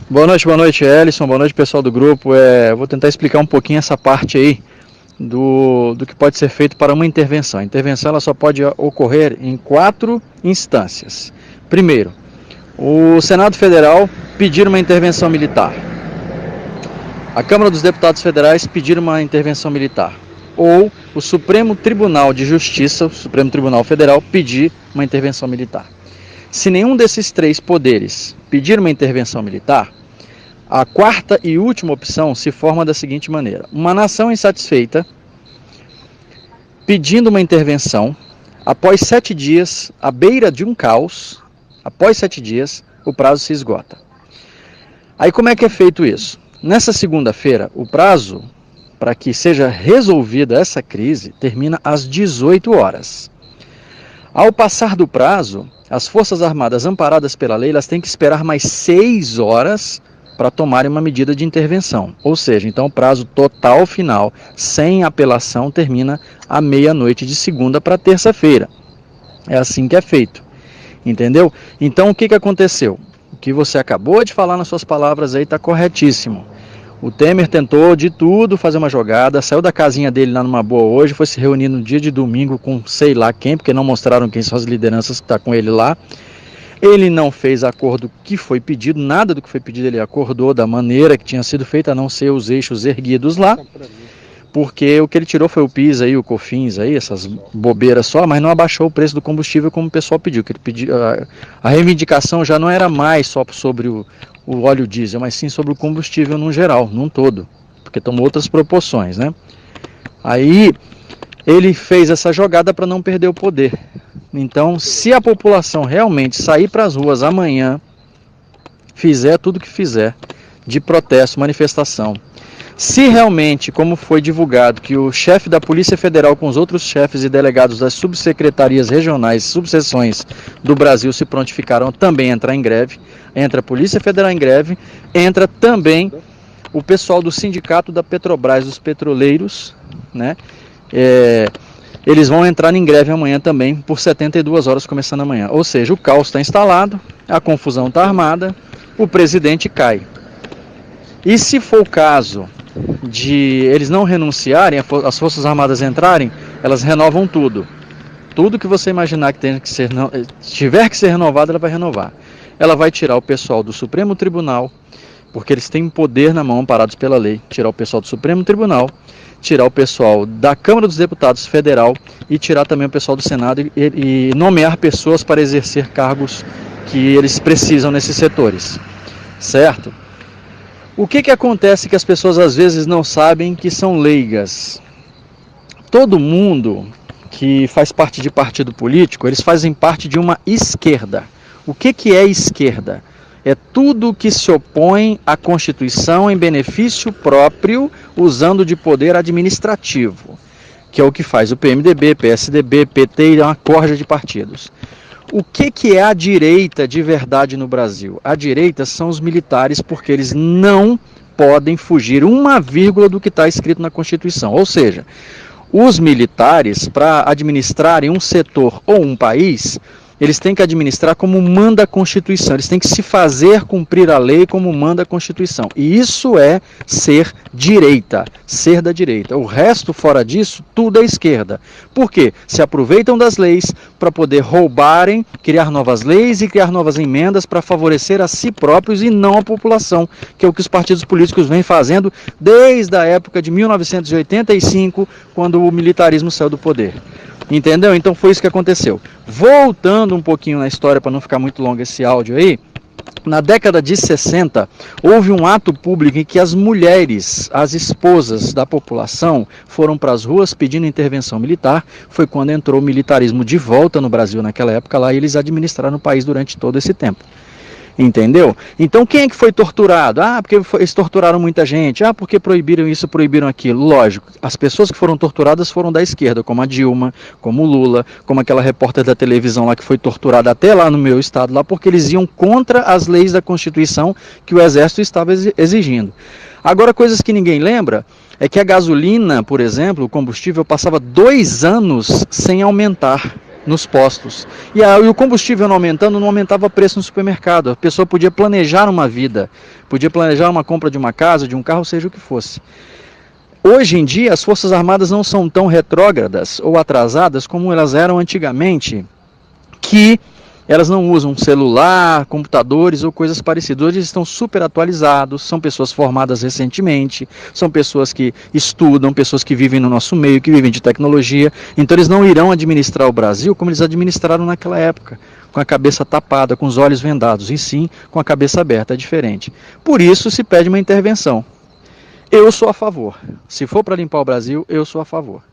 Boa noite, Ellison. Boa noite, pessoal do grupo. Vou tentar explicar um pouquinho essa parte aí do que pode ser feito para uma intervenção. A intervenção ela só pode ocorrer em 4 instâncias. Primeiro, o Senado Federal pedir uma intervenção militar. A Câmara dos Deputados Federais pedir uma intervenção militar. Ou o Supremo Tribunal de Justiça, o Supremo Tribunal Federal, pedir uma intervenção militar. Se nenhum desses 3 poderes pedir uma intervenção militar, a 4ª e última opção se forma da seguinte maneira: uma nação insatisfeita, pedindo uma intervenção, após 7 dias, à beira de um caos, após 7 dias, o prazo se esgota. Aí como é que é feito isso? Nessa segunda-feira, o prazo para que seja resolvida essa crise termina às 18 horas. Ao passar do prazo, as Forças Armadas amparadas pela lei, elas têm que esperar mais 6 horas para tomarem uma medida de intervenção. Ou seja, então o prazo total final, sem apelação, termina à meia-noite de segunda para terça-feira. É assim que é feito. Entendeu? Então o que aconteceu? O que você acabou de falar nas suas palavras aí está corretíssimo. O Temer tentou de tudo fazer uma jogada, saiu da casinha dele lá numa boa hoje, foi se reunir no dia de domingo com sei lá quem, porque não mostraram quem são as lideranças que estão com ele lá. Ele não fez acordo que foi pedido, nada do que foi pedido ele acordou da maneira que tinha sido feita, a não ser os eixos erguidos lá, porque o que ele tirou foi o PIS aí, o COFINS aí, essas bobeiras só, mas não abaixou o preço do combustível como o pessoal pediu. Que ele pediu a reivindicação já não era mais só sobre o óleo diesel, mas sim sobre o combustível no geral, num todo, porque tomou outras proporções, né? Aí ele fez essa jogada para não perder o poder. Então, se a população realmente sair para as ruas amanhã, fizer tudo o que fizer de protesto, manifestação, se realmente, como foi divulgado, que o chefe da Polícia Federal com os outros chefes e delegados das subsecretarias regionais, subseções do Brasil se prontificaram também a entrar em greve, entra a Polícia Federal em greve, entra também o pessoal do sindicato da Petrobras, dos petroleiros, né? Eles vão entrar em greve amanhã também, por 72 horas começando amanhã. Ou seja, o caos está instalado, a confusão está armada, o presidente cai. E se for o caso de eles não renunciarem, as Forças Armadas entrarem, elas renovam tudo. Tudo que você imaginar que tem que ser, tiver que ser renovado, ela vai renovar. Ela vai tirar o pessoal do Supremo Tribunal, porque eles têm poder na mão, amparados pela lei, tirar o pessoal do Supremo Tribunal, tirar o pessoal da Câmara dos Deputados Federal e tirar também o pessoal do Senado e nomear pessoas para exercer cargos que eles precisam nesses setores, certo? O que acontece que as pessoas às vezes não sabem, que são leigas? Todo mundo que faz parte de partido político, eles fazem parte de uma esquerda. O que é esquerda? É tudo que se opõe à Constituição em benefício próprio, usando de poder administrativo, que é o que faz o PMDB, PSDB, PT e uma corja de partidos. O que é a direita de verdade no Brasil? A direita são os militares, porque eles não podem fugir uma vírgula do que está escrito na Constituição. Ou seja, os militares, para administrarem um setor ou um país, eles têm que administrar como manda a Constituição, eles têm que se fazer cumprir a lei como manda a Constituição. E isso é ser direita, ser da direita. O resto, fora disso, tudo é esquerda. Por quê? Se aproveitam das leis para poder roubarem, criar novas leis e criar novas emendas para favorecer a si próprios e não a população, que é o que os partidos políticos vêm fazendo desde a época de 1985, quando o militarismo saiu do poder. Entendeu? Então foi isso que aconteceu. Voltando um pouquinho na história, para não ficar muito longo esse áudio aí, na década de 60, houve um ato público em que as mulheres, as esposas da população, foram para as ruas pedindo intervenção militar. Foi quando entrou o militarismo de volta no Brasil naquela época lá, e eles administraram o país durante todo esse tempo. Entendeu? Então quem é que foi torturado? Ah, porque eles torturaram muita gente. Ah, porque proibiram isso, proibiram aquilo. Lógico, as pessoas que foram torturadas foram da esquerda, como a Dilma, como o Lula, como aquela repórter da televisão lá que foi torturada até lá no meu estado, lá porque eles iam contra as leis da Constituição que o Exército estava exigindo. Agora, coisas que ninguém lembra é que a gasolina, por exemplo, o combustível, passava 2 anos sem aumentar. nos postos. E o combustível não aumentando, não aumentava preço no supermercado. A pessoa podia planejar uma vida, podia planejar uma compra de uma casa, de um carro, seja o que fosse. Hoje em dia, as Forças Armadas não são tão retrógradas ou atrasadas como elas eram antigamente, que elas não usam celular, computadores ou coisas parecidas. Hoje eles estão super atualizados, são pessoas formadas recentemente, são pessoas que estudam, pessoas que vivem no nosso meio, que vivem de tecnologia. Então eles não irão administrar o Brasil como eles administraram naquela época, com a cabeça tapada, com os olhos vendados, e sim com a cabeça aberta, é diferente. Por isso se pede uma intervenção. Eu sou a favor. Se for para limpar o Brasil, eu sou a favor.